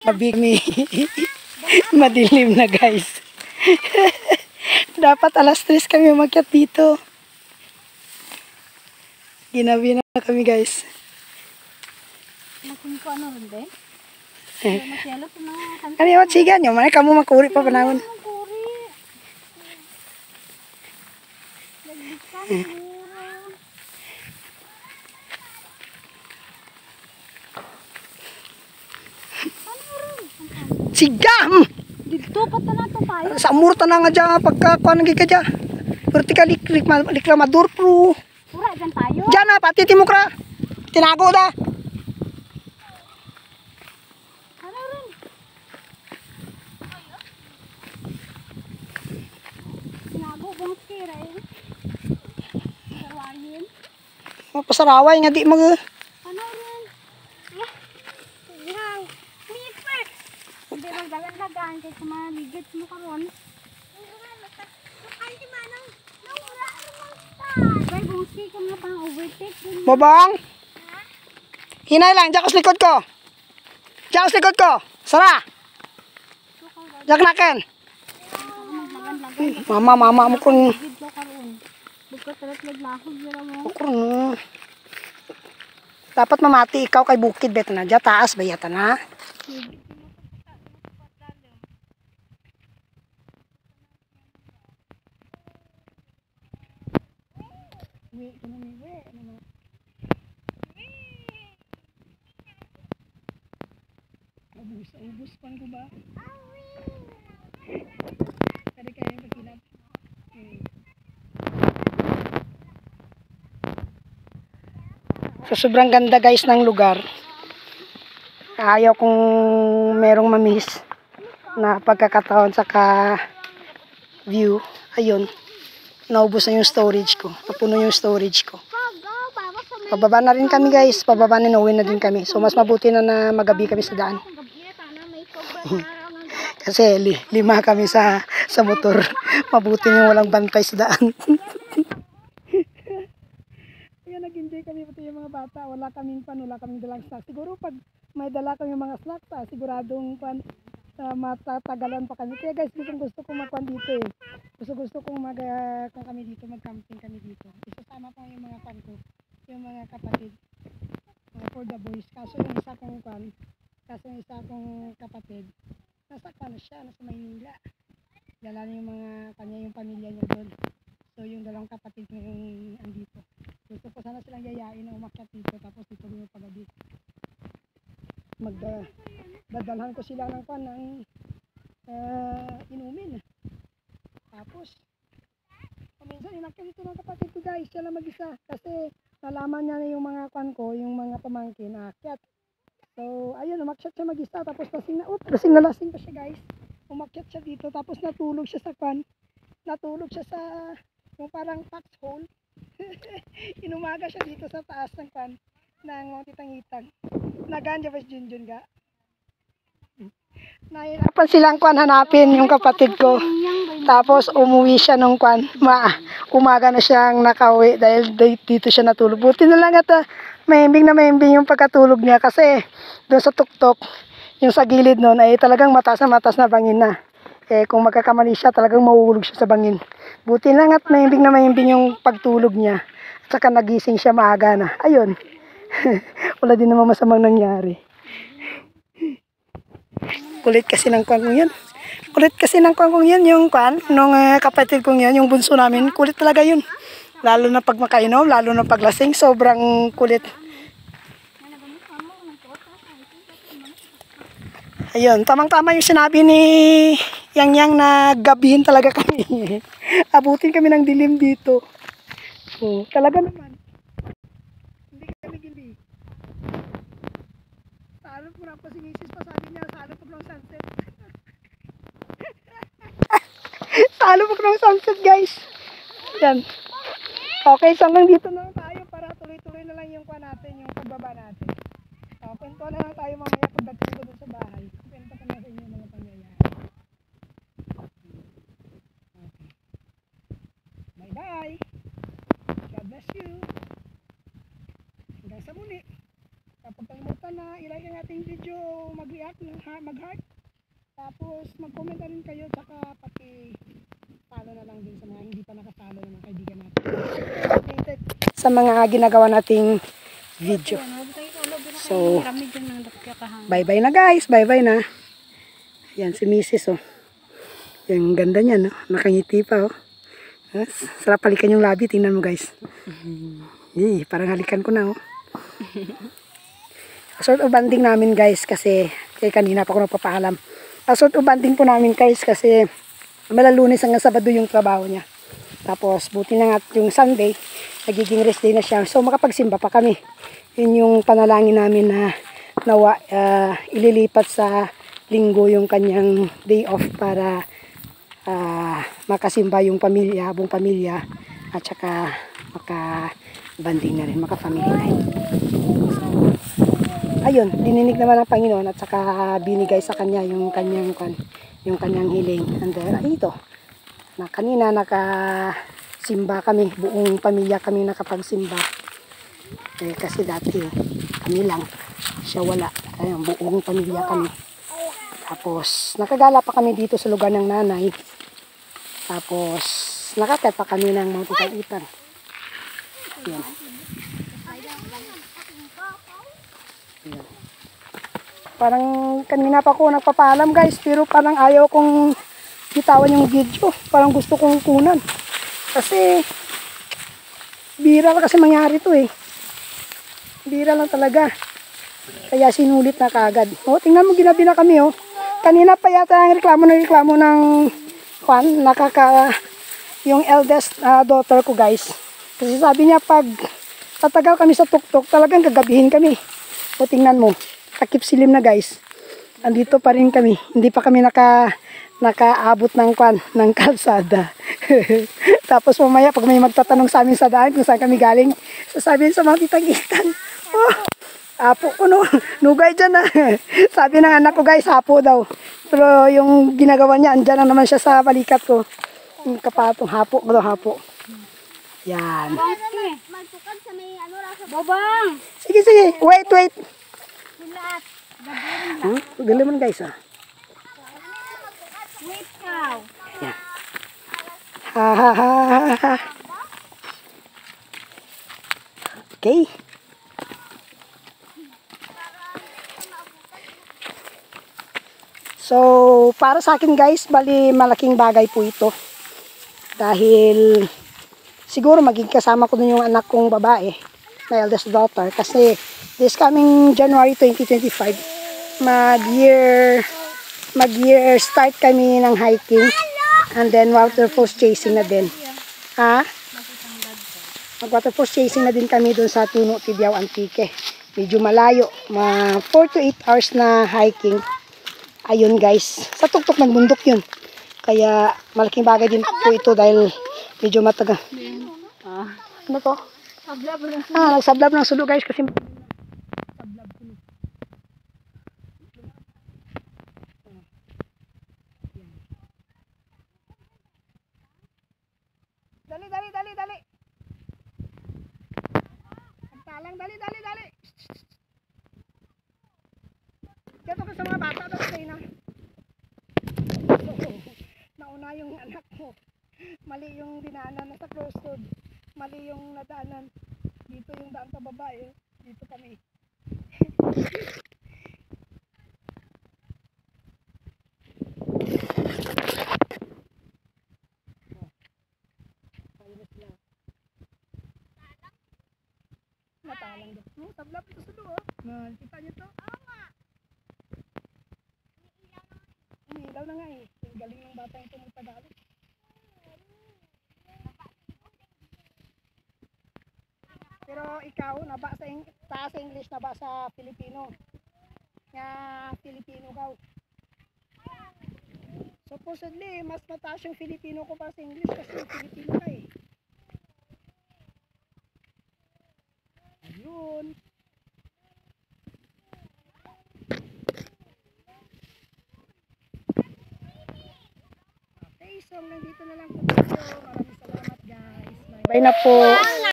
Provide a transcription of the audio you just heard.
Gabi kami. Madilim na guys. Dapat alas 3 kami umakyat dito. Ginabi na kami guys. Makin ko ano rin din? Masyalo sa mga kanto. Ano yung siga nyo? Manay kamu makuri pa panahon. Makuri. Lagbikan siguro. Sigam! Dito pa na ito tayo. Sa murta na nga dyan pagkakuan naging ka dyan. Vertical liklamador pro. Pura dyan tayo. Dyan na, pati timukra. Tinago da. Ano rin? Tinago kong sira eh. Sarwayin. Mapasaraway nga di mag... Ano rin? Yang. Lipat. Hindi magdagan-dagan kay kumaligit mo karon. Ay, si Manang. Nawala naman ta. Bay, bungsi ka nga pang overtake. Bobong? Hinay lang, dyan ko sa likod ko. Dyan ko sa likod ko. Sara. Dyan nakin. Mama mo kung... Video karon. Buka tarat naglahog nila mo. Kung... Dapat mamati ikaw kay bukid beto na. Dyan taas ba yata na? Ubus pan ko ba? Tadi kayo yung pagkilap. So sobrang ganda guys ng lugar. Ayaw kong merong mamiss na pagkakataon saka view. Ayun. Naubos na yung storage ko. Napuno yung storage ko. Pababa na rin kami guys. Pababa na uwi na din kami. So mas mabuti na na magabi kami sa daan. Kasi lima kami sa motor. Mabuti yung walang bantay sa daan. Kaya nag-enjoy kami pati yung mga bata. Wala kaming dalang snacks. Siguro pag may dala kami mga snacks, siguradong matatagalan pa kami. Kaya guys, gusto ko magkuhan dito eh. Gusto kong kami dito, mag-camping kami dito. Isasama pa yung mga ko, yung mga kapatid for the boys. Kaso yung isa kong kapatid, nasa Maynila. Dala niya yung pamilya niya doon. So yung dalawang kapatid ko yung andito. Gusto ko sana silang yayain na umakyat dito, tapos dito rin yung pagabi. Dadalhan ko sila ng inumin. Tapos paminsan inakyat dito ng kapatid ko guys, siya lang mag-isa. Kasi nalaman niya na yung mga yung mga pamangkin aakyat. So ayun, umakyat siya mag-isa. Tapos lasing pa siya guys. Umakyat siya dito, tapos natulog siya sa yung parang foxhole. Inumaga siya dito sa taas ng Mount Itangitang. Naganja ba si Junjun ga? Nahirapan silang hanapin yung kapatid ko. Tapos umuwi siya nung umaga na siyang nakauwi dahil dito siya natulog. Buti na lang at mahimbing yung pagkatulog niya kasi doon sa tuktok, yung sa gilid noon ay talagang mataas na bangin na. Eh kung magkakamali siya, talagang mahuhulog siya sa bangin. Buti lang at mahimbing yung pagtulog niya. At saka nagising siya maaga na. Ayun. Wala din naman masamang nangyari. Kulit kasi ng kwan kong yun. Yung nung kapatid kong yun, yung bunso namin, kulit talaga yun. Lalo na pag makainom, lalo na paglasing, sobrang kulit. Ayun, tamang-tama yung sinabi ni Yang na gabihin talaga kami. Abutin kami ng dilim dito. Oh, talaga naman. Hindi kami gindi. Salot mo na pa si Mrs. pa, sabi niya, salot mo ng sunset. Salot mo ng sunset guys. Yan. Okay, so hanggang dito na lang tayo para tuloy-tuloy na lang yung natin, yung pagbaba natin. Kwento na lang tayo mamaya pagdating ko doon sa bahay. Kwento ko na sa inyo mga pangyayari. Okay. Bye-bye. God bless you. Hanggang sa muli. Kapag kalimutan na i-like ang ating video, mag-react. mag-heart. Tapos mag-comment na rin kayo, tsaka pati follow na lang din sa mga hindi pa nakapollow ng mga kaibigan natin. Updated sa mga ginagawa nating video. So, bye-bye na guys, bye-bye na. Yan si Mrs. oh. Yung ganda niya, no? Nakangiti pa oh. Sarap halikan yung labi, tingnan mo guys. Parang halikan ko na oh. Sort of banding namin guys kasi kanina pa ako nagpapaalam. Sort of banding po namin guys kasi Lunes hanggang Sabado yung trabaho niya. Tapos buti na nga yung Sunday, nagiging rest day na siya. So makapagsimba pa kami. Yun yung panalangin namin na nawa ililipat sa Linggo yung kanyang day off para makasimba yung pamilya, buong pamilya at saka maka-banding na rin, maka-family time. So, ayun, dininig naman ng Panginoon at saka binigay sa kanya yung kanyang hiling. And then, ito, na kanina nakasimba kami, buong pamilya kami nakapagsimba. Kasi dati, kami lang, siya wala. Ayun, buong pamilya kami. Tapos, nakagala pa kami dito sa lugar ng nanay. Tapos, nakakit pa kami ng mga tutang-itang. Ayan. Ayan. Parang kanina pa ako nagpapaalam guys, pero parang ayaw kong bitawan yung video. Parang gusto kong kunan. Kasi, bira lang kasi mangyari to eh. Bira lang talaga. Kaya sinulit na kagad. O, tingnan mo, ginabi na kami oh. Kanina pa yata ang reklamo ng Juan, yung eldest daughter ko guys. Kasi sabi niya pag tatagal kami sa tuktok, talagang gagabihin kami. O tingnan mo, takip silim na guys. Andito pa rin kami. Hindi pa kami nakaabot ng kalsada. Tapos mamaya pag may magtatanong sa amin sa daan kung saan kami galing, sasabihin sa mga titang-itang, oh, apo ko no, nugay dyan na. Sabi ng anak ko guys, hapo daw. Pero yung ginagawa niya, andyan na naman siya sa balikat ko. Yung kapatong hapo ko daw, hapo. Yan. Magtukad sa may ano rasa. Babang! Sige, wait. Lahat. Galing mo guys ah. Wait cow. Yan. Ha. Okay. So, para sa akin guys, bali malaking bagay po ito. Dahil siguro maging kasama ko din yung anak kong babae, na eldest daughter. Kasi this coming January 2025, mag-year start kami ng hiking. And then waterfalls chasing na din. Ha? Mag-waterfalls chasing na din kami dun sa Tuno, Tibiao, Antique. Medyo malayo. 4 to 8 hours na hiking. Ayun guys, sa tuktok ng bundok yun. Kaya malaking bagay din po ito dahil medyo mataga. Ano to? Sablab na. Nagsablab ng sulo guys kasi sablab ko. Dali. Talang, dali. Dito ko sa mga bata daw kayo na. Nauna yung anak ko. Mali yung dinaanan na sa crossroad. Mali yung nadaanan. Dito yung daan sa babae. Dito kami. Natalang daw. Sablap ito sa loob. Kita nyo to? Umiilaw na nga eh. Yung galing ng bata yung tumutagalit. Pero ikaw, taas sa English, naba sa Filipino. Nga Filipino ka. Supposedly, mas mataas yung Filipino ko pa sa English kasi Filipino ka eh. Ayun. Okay, so nandito na lang po tayo. Maraming salamat guys. Bye na po.